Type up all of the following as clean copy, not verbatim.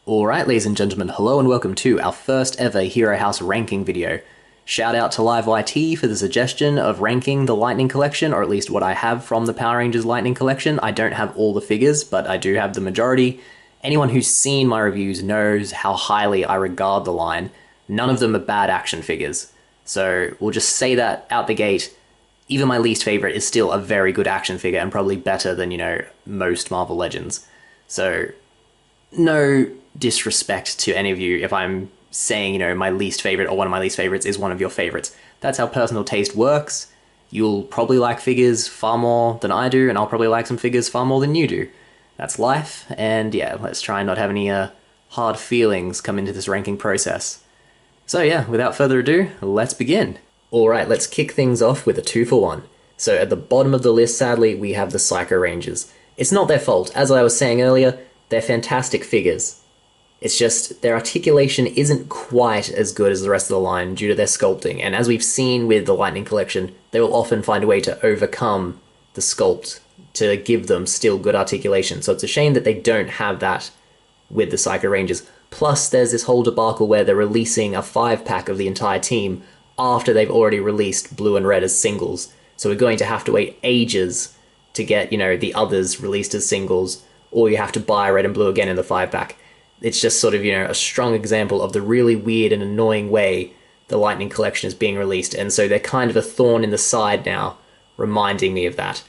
Alright, ladies and gentlemen, hello and welcome to our first ever Hero House ranking video. Shout out to LiveYT for the suggestion of ranking the Lightning Collection, or at least what I have from the Power Rangers Lightning Collection. I don't have all the figures, but I do have the majority. Anyone who's seen my reviews knows how highly I regard the line. None of them are bad action figures. So we'll just say that out the gate. Even my least favorite is still a very good action figure and probably better than, most Marvel Legends. So no disrespect to any of you if I'm saying, my least favorite or one of my least favorites is one of your favorites. That's how personal taste works. You'll probably like figures far more than I do, and I'll probably like some figures far more than you do. That's life, and yeah, let's try and not have any hard feelings come into this ranking process. So yeah, without further ado, let's begin. Alright, let's kick things off with a 2-for-1. So at the bottom of the list, sadly, we have the Psycho Rangers. It's not their fault. As I was saying earlier, they're fantastic figures. It's just their articulation isn't quite as good as the rest of the line due to their sculpting, and as we've seen with the Lightning Collection, they will often find a way to overcome the sculpt to give them still good articulation, so it's a shame that they don't have that with the Psycho Rangers. Plus, there's this whole debacle where they're releasing a 5-pack of the entire team after they've already released Blue and Red as singles, so we're going to have to wait ages to get, the others released as singles, or you have to buy Red and Blue again in the 5-pack. It's just sort of, a strong example of the really weird and annoying way the Lightning Collection is being released, and so they're kind of a thorn in the side now, reminding me of that.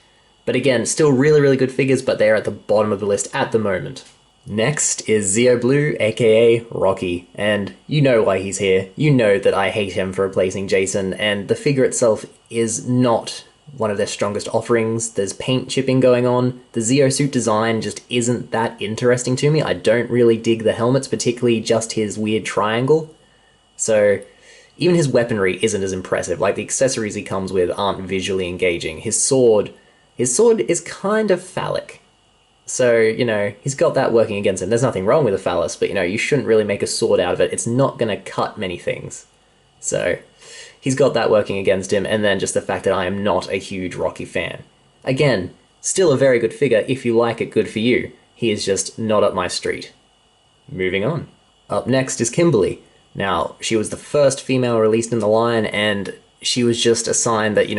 But again, still really, really good figures, but they're at the bottom of the list at the moment. Next is Zeo Blue, aka Rocky, and you know why he's here. You know that I hate him for replacing Jason, and the figure itself is not one of their strongest offerings. There's paint chipping going on. The Zeo suit design just isn't that interesting to me. I don't really dig the helmets, particularly just his weird triangle. So even his weaponry isn't as impressive. Like, the accessories he comes with aren't visually engaging. His sword is kind of phallic. So, he's got that working against him. There's nothing wrong with a phallus, but, you shouldn't really make a sword out of it. It's not going to cut many things. So he's got that working against him, and then just the fact that I am not a huge Rocky fan. Again, still a very good figure. If you like it, good for you. He is just not up my street. Moving on. Up next is Kimberly. Now, she was the first female released in the line, and she was just a sign that,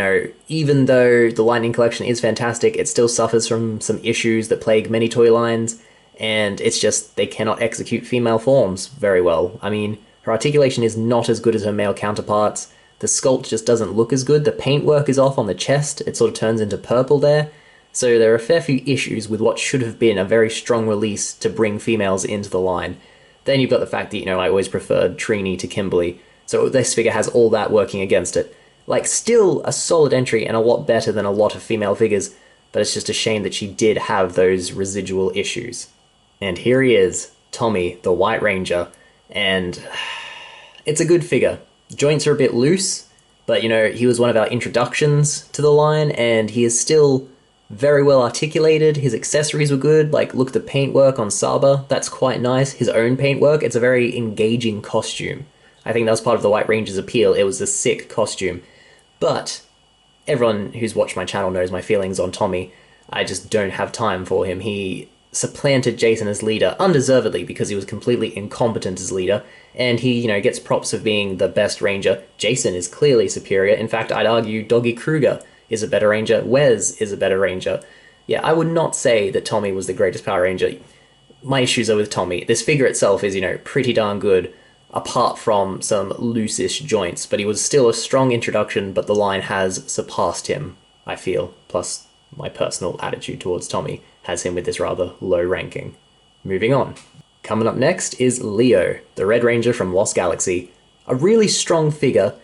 even though the Lightning Collection is fantastic, it still suffers from some issues that plague many toy lines, and it's just they cannot execute female forms very well. I mean, her articulation is not as good as her male counterparts. The sculpt just doesn't look as good. The paintwork is off on the chest. It sort of turns into purple there. So there are a fair few issues with what should have been a very strong release to bring females into the line. Then you've got the fact that, I always preferred Trini to Kimberly. So this figure has all that working against it. Like, still a solid entry and a lot better than a lot of female figures, but it's just a shame that she did have those residual issues. And here he is, Tommy, the White Ranger, and it's a good figure. Joints are a bit loose, but he was one of our introductions to the line, and he is still very well articulated. His accessories were good, like look at the paintwork on Saba, that's quite nice. His own paintwork, it's a very engaging costume. I think that was part of the White Ranger's appeal. It was a sick costume. But everyone who's watched my channel knows my feelings on Tommy. I just don't have time for him. He supplanted Jason as leader, undeservedly, because he was completely incompetent as leader, and he, gets props of being the best ranger. Jason is clearly superior. In fact, I'd argue Doggy Kruger is a better ranger. Wes is a better ranger. Yeah, I would not say that Tommy was the greatest Power Ranger. My issues are with Tommy. This figure itself is, pretty darn good, apart from some loose-ish joints, but he was still a strong introduction, but the line has surpassed him, I feel. Plus, my personal attitude towards Tommy has him with this rather low ranking. Moving on. Coming up next is Leo, the Red Ranger from Lost Galaxy. A really strong figure.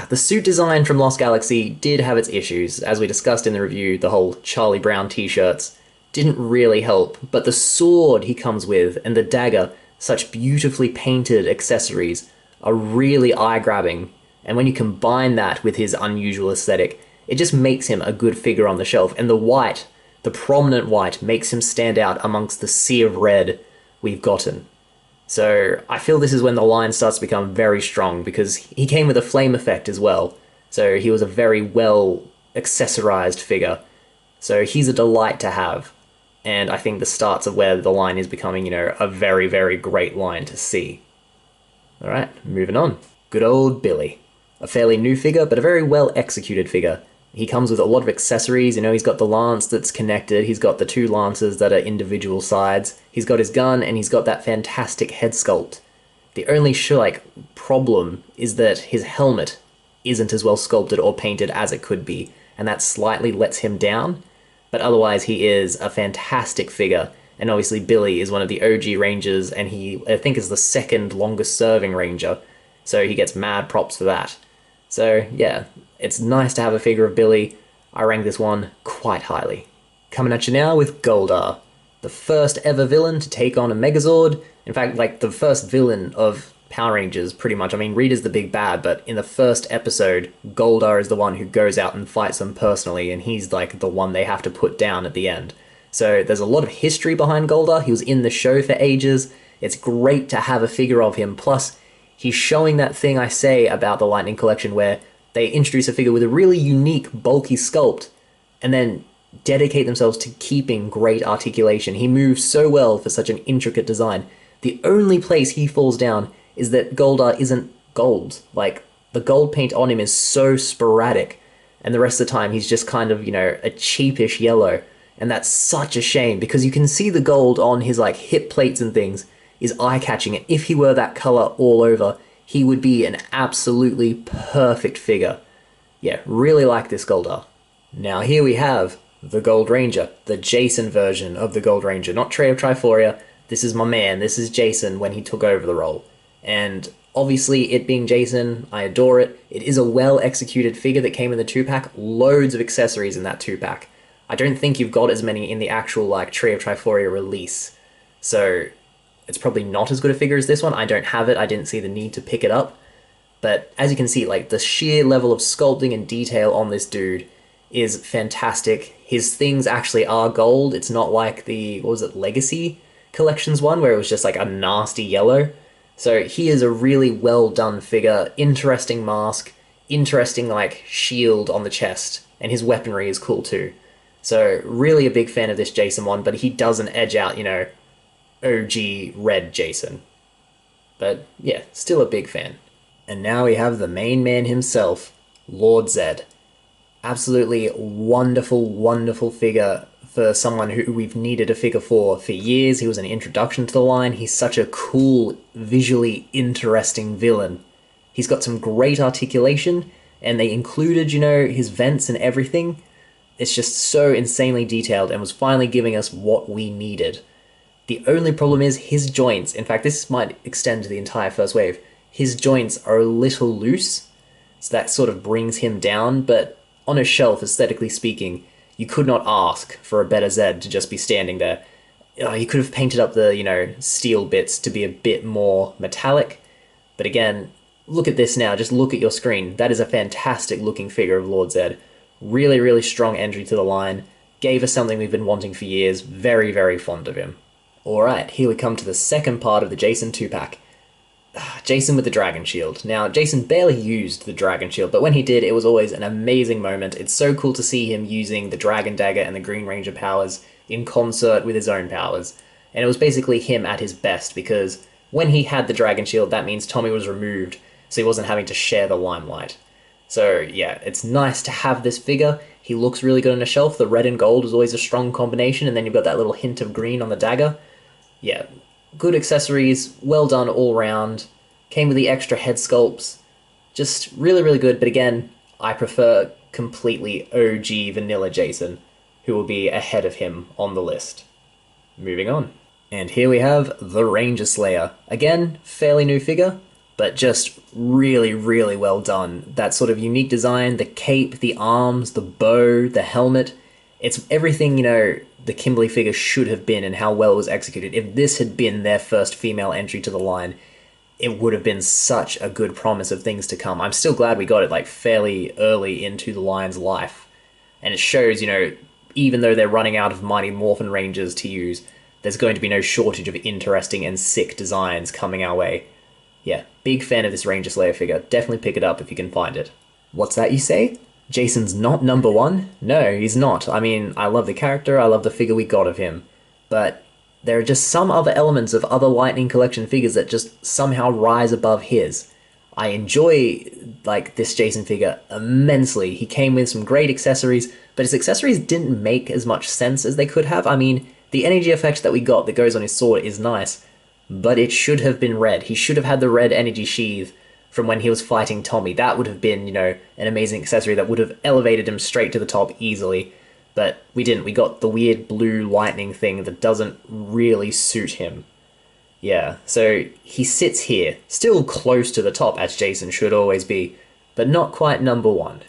The suit design from Lost Galaxy did have its issues. As we discussed in the review, the whole Charlie Brown t-shirts didn't really help, but the sword he comes with and the dagger, such beautifully painted accessories, are really eye-grabbing, and when you combine that with his unusual aesthetic, it just makes him a good figure on the shelf, and the white, the prominent white, makes him stand out amongst the sea of red we've gotten. So I feel this is when the line starts to become very strong, because he came with a flame effect as well, so he was a very well accessorized figure, so he's a delight to have. And I think the starts of where the line is becoming, a very, very great line to see. Alright, moving on. Good old Billy. A fairly new figure, but a very well executed figure. He comes with a lot of accessories, he's got the lance that's connected, he's got the two lances that are individual sides, he's got his gun, and he's got that fantastic head sculpt. The only problem is that his helmet isn't as well sculpted or painted as it could be, and that slightly lets him down, but otherwise he is a fantastic figure, and obviously Billy is one of the OG Rangers, and he, I think, is the second longest serving Ranger, so he gets mad props for that. So yeah, it's nice to have a figure of Billy. I rank this one quite highly. Coming at you now with Goldar, the first ever villain to take on a Megazord. In fact, the first villain of Power Rangers, pretty much. I mean, Rita's the big bad, but in the first episode, Goldar is the one who goes out and fights them personally, and he's the one they have to put down at the end. So there's a lot of history behind Goldar. He was in the show for ages. It's great to have a figure of him. Plus, he's showing that thing I say about the Lightning Collection where they introduce a figure with a really unique, bulky sculpt, and then dedicate themselves to keeping great articulation. He moves so well for such an intricate design. The only place he falls down is that Goldar isn't gold. The gold paint on him is so sporadic, and the rest of the time he's just kind of, a cheapish yellow. And that's such a shame, because you can see the gold on his, hip plates and things is eye-catching, and if he were that color all over, he would be an absolutely perfect figure. Yeah, really like this Goldar. Now here we have the Gold Ranger, the Jason version of the Gold Ranger, not Trey of Triforia. This is my man, this is Jason when he took over the role. And obviously, it being Jason, I adore it. It is a well-executed figure that came in the 2-pack, loads of accessories in that 2-pack. I don't think you've got as many in the actual Tree of Triforia release. So it's probably not as good a figure as this one. I don't have it, I didn't see the need to pick it up. But as you can see, the sheer level of sculpting and detail on this dude is fantastic. His things actually are gold. It's not like the, Legacy Collections one, where it was just a nasty yellow. So he is a really well done figure, interesting mask, interesting shield on the chest, and his weaponry is cool too. So really a big fan of this Jason one, but he doesn't edge out, OG Red Jason. But yeah, still a big fan. And now we have the main man himself, Lord Zed. Absolutely wonderful, wonderful figure for someone who we've needed a figure for years. He was an introduction to the line. He's such a cool, visually interesting villain. He's got some great articulation, and they included, his vents and everything. It's just so insanely detailed and was finally giving us what we needed. The only problem is his joints. In fact, this might extend to the entire first wave. His joints are a little loose, so that sort of brings him down, but on a shelf, aesthetically speaking, you could not ask for a better Zed to just be standing there. You could have painted up the, steel bits to be a bit more metallic, but again, look at this now, just look at your screen. That is a fantastic looking figure of Lord Zed. Really, really strong entry to the line, gave us something we've been wanting for years, very, very fond of him. Alright, here we come to the second part of the Jason 2-pack. Jason with the Dragon Shield. Now, Jason barely used the Dragon Shield, but when he did, it was always an amazing moment. It's so cool to see him using the Dragon Dagger and the Green Ranger powers in concert with his own powers. And it was basically him at his best, because when he had the Dragon Shield, that means Tommy was removed, so he wasn't having to share the limelight. So yeah, it's nice to have this figure. He looks really good on a shelf. The red and gold is always a strong combination, and then you've got that little hint of green on the dagger. Yeah, good accessories, well done all round, came with the extra head sculpts, just really, really good, but again, I prefer completely OG vanilla Jason, who will be ahead of him on the list. Moving on. And here we have the Ranger Slayer. Again, fairly new figure, but just really, really well done. That sort of unique design, the cape, the arms, the bow, the helmet, it's everything, the Kimberly figure should have been and how well it was executed. If this had been their first female entry to the line, it would have been such a good promise of things to come. I'm still glad we got it fairly early into the line's life. And it shows, even though they're running out of Mighty Morphin Rangers to use, there's going to be no shortage of interesting and sick designs coming our way. Yeah, big fan of this Ranger Slayer figure. Definitely pick it up if you can find it. What's that you say? Jason's not number one? No, he's not. I mean, I love the character, I love the figure we got of him. but there are just some other elements of other Lightning Collection figures that just somehow rise above his. I enjoy, like, this Jason figure immensely. He came with some great accessories, but his accessories didn't make as much sense as they could have. I mean, the energy effect that we got that goes on his sword is nice, but it should have been red. He should have had the red energy sheath from when he was fighting Tommy. That would have been, an amazing accessory that would have elevated him straight to the top easily. But we didn't. We got the weird blue lightning thing that doesn't really suit him. Yeah, so he sits here, still close to the top, as Jason should always be, but not quite number one.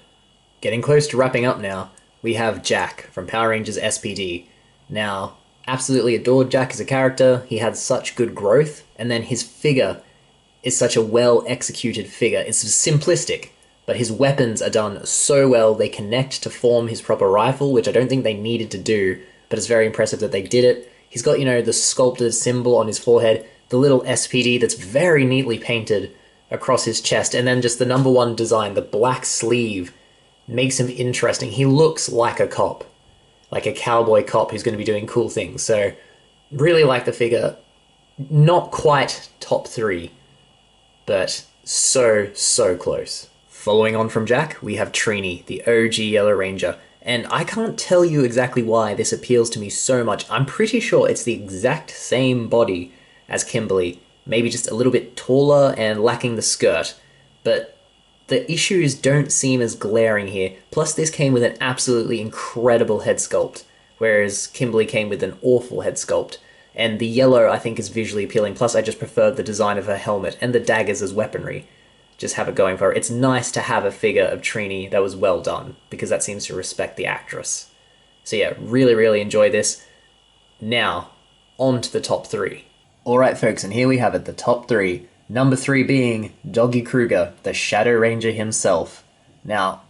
Getting close to wrapping up now, we have Jack from Power Rangers SPD. Now, absolutely adored Jack as a character. He had such good growth, and then his figure is such a well-executed figure. It's simplistic, but his weapons are done so well. They connect to form his proper rifle, which I don't think they needed to do, but it's very impressive that they did it. He's got, the sculpted symbol on his forehead, the little SPD that's very neatly painted across his chest, and then just the number one design, the black sleeve, makes him interesting. He looks like a cop, like a cowboy cop who's going to be doing cool things. So, really like the figure. Not quite top 3, but so close. Following on from Jack, we have Trini, the OG Yellow Ranger. And I can't tell you exactly why this appeals to me so much. I'm pretty sure it's the exact same body as Kimberly, maybe just a little bit taller and lacking the skirt. But the issues don't seem as glaring here. Plus, this came with an absolutely incredible head sculpt, whereas Kimberly came with an awful head sculpt. And the yellow, I think, is visually appealing. Plus, I just preferred the design of her helmet and the daggers as weaponry. Just have it going for her. It's nice to have a figure of Trini that was well done, because that seems to respect the actress. So yeah, really enjoy this. Now, on to the top 3. Alright folks, and here we have it, the top 3. Number 3 being Doggy Kruger, the Shadow Ranger himself. Now,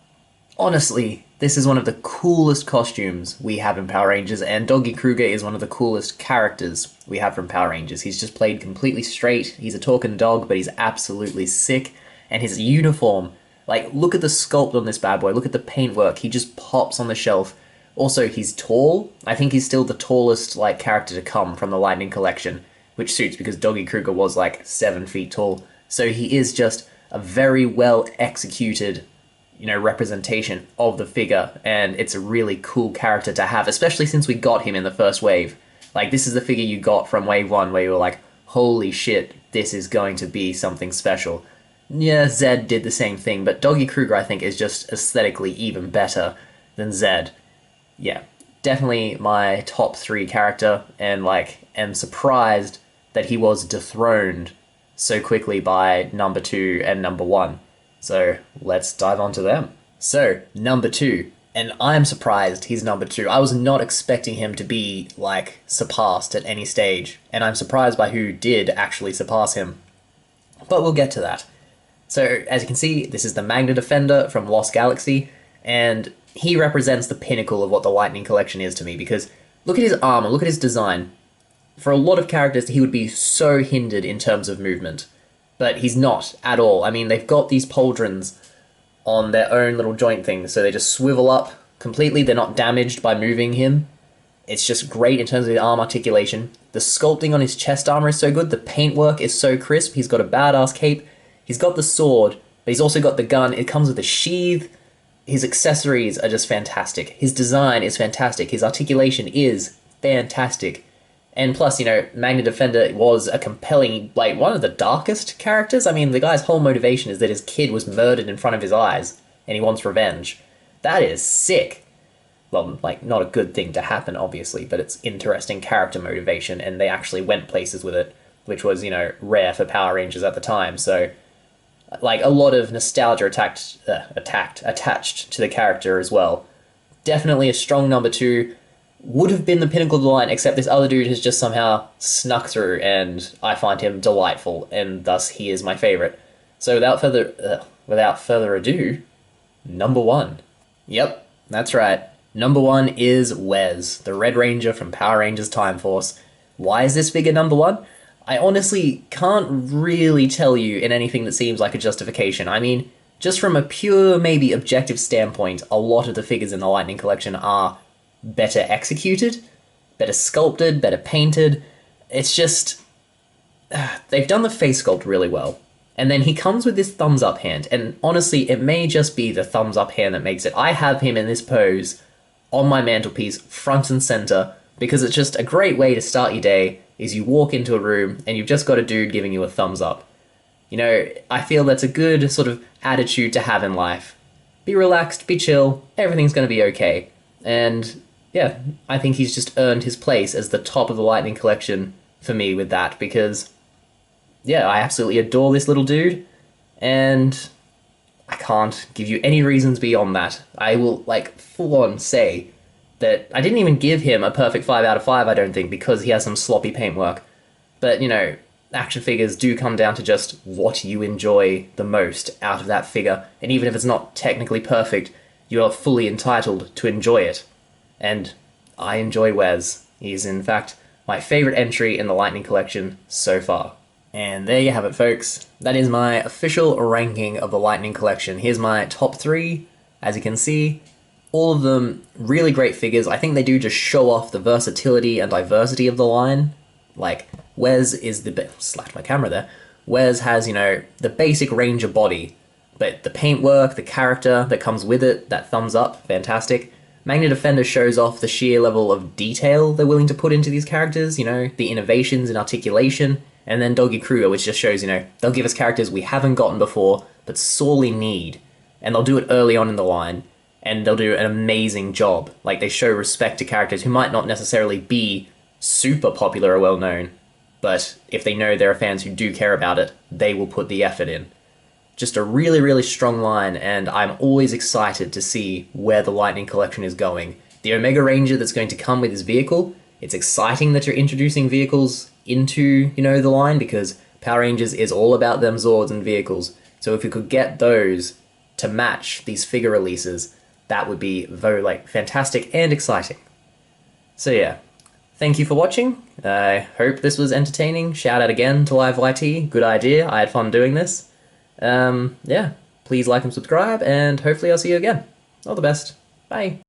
honestly, this is one of the coolest costumes we have in Power Rangers, and Doggy Kruger is one of the coolest characters we have from Power Rangers. He's just played completely straight. He's a talking dog, but he's absolutely sick. And his uniform, like, look at the sculpt on this bad boy, look at the paintwork, he just pops on the shelf. Also, he's tall. I think he's still the tallest, character to come from the Lightning Collection, which suits because Doggy Kruger was, 7 feet tall. So he is just a very well-executed, representation of the figure, and it's a really cool character to have, especially since we got him in the first wave. This is the figure you got from Wave 1, where you were like, holy shit, this is going to be something special. Yeah, Zed did the same thing, but Doggy Kruger, I think, is just aesthetically even better than Zed. Yeah, definitely my top 3 character, and, am surprised that he was dethroned so quickly by number 2 and number 1. So, let's dive on to them. So, number 2, and I'm surprised he's number 2. I was not expecting him to be, surpassed at any stage, and I'm surprised by who did actually surpass him. But we'll get to that. So, as you can see, this is the Magna Defender from Lost Galaxy, and he represents the pinnacle of what the Lightning Collection is to me, because look at his armor, look at his design. For a lot of characters, he would be so hindered in terms of movement, but he's not at all. I mean, they've got these pauldrons on their own little joint things, so they just swivel up completely, they're not damaged by moving him. It's just great in terms of the arm articulation. The sculpting on his chest armor is so good, the paintwork is so crisp, he's got a badass cape. He's got the sword, but he's also got the gun. It comes with a sheath. His accessories are just fantastic. His design is fantastic. His articulation is fantastic. And plus, Magna Defender was a compelling, one of the darkest characters. I mean, the guy's whole motivation is that his kid was murdered in front of his eyes, and he wants revenge. That is sick. Well, not a good thing to happen, obviously, but it's interesting character motivation, and they actually went places with it, which was, rare for Power Rangers at the time, so a lot of nostalgia attached to the character as well. Definitely a strong number 2. Would have been the pinnacle of the line, except this other dude has just somehow snuck through, and I find him delightful, and thus he is my favorite. So without further ado, number 1. Yep, that's right. Number 1 is Wes, the Red Ranger from Power Rangers Time Force. Why is this figure number 1? I honestly can't really tell you in anything that seems like a justification. I mean, just from a pure, maybe objective standpoint, a lot of the figures in the Lightning Collection are better executed, better sculpted, better painted. It's just, they've done the face sculpt really well. And then he comes with this thumbs up hand, and honestly, it may just be the thumbs up hand that makes it. I have him in this pose on my mantelpiece, front and center, because it's just a great way to start your day, is you walk into a room and you've just got a dude giving you a thumbs up. You know, I feel that's a good sort of attitude to have in life. Be relaxed, be chill, everything's going to be okay. And yeah, I think he's just earned his place as the top of the Lightning Collection for me with that, because yeah, I absolutely adore this little dude, and I can't give you any reasons beyond that. I will, like, full on say that I didn't even give him a perfect 5 out of 5, I don't think, because he has some sloppy paintwork. But, you know, action figures do come down to just what you enjoy the most out of that figure, and even if it's not technically perfect, you are fully entitled to enjoy it. And I enjoy Wes. He's, in fact, my favourite entry in the Lightning Collection so far. And there you have it, folks. That is my official ranking of the Lightning Collection. Here's my top 3. As you can see, all of them really great figures. I think they do just show off the versatility and diversity of the line. Like, Wes is the slapped my camera there. Wes has, you know, the basic Ranger body, but the paintwork, the character that comes with it, that thumbs up, fantastic. Magna Defender shows off the sheer level of detail they're willing to put into these characters, you know, the innovations in articulation. And then Doggy Kruger, which just shows, you know, they'll give us characters we haven't gotten before, but sorely need. And they'll do it early on in the line, and they'll do an amazing job. Like, they show respect to characters who might not necessarily be super popular or well-known, but if they know there are fans who do care about it, they will put the effort in. Just a really, really strong line, and I'm always excited to see where the Lightning Collection is going. The Omega Ranger that's going to come with his vehicle, it's exciting that you're introducing vehicles into, you know, the line, because Power Rangers is all about them Zords and vehicles. So if we could get those to match these figure releases, that would be very, like, fantastic and exciting. So yeah, thank you for watching. I hope this was entertaining. Shout out again to Live YT. Good idea. I had fun doing this. Yeah, please like and subscribe, and hopefully I'll see you again. All the best. Bye.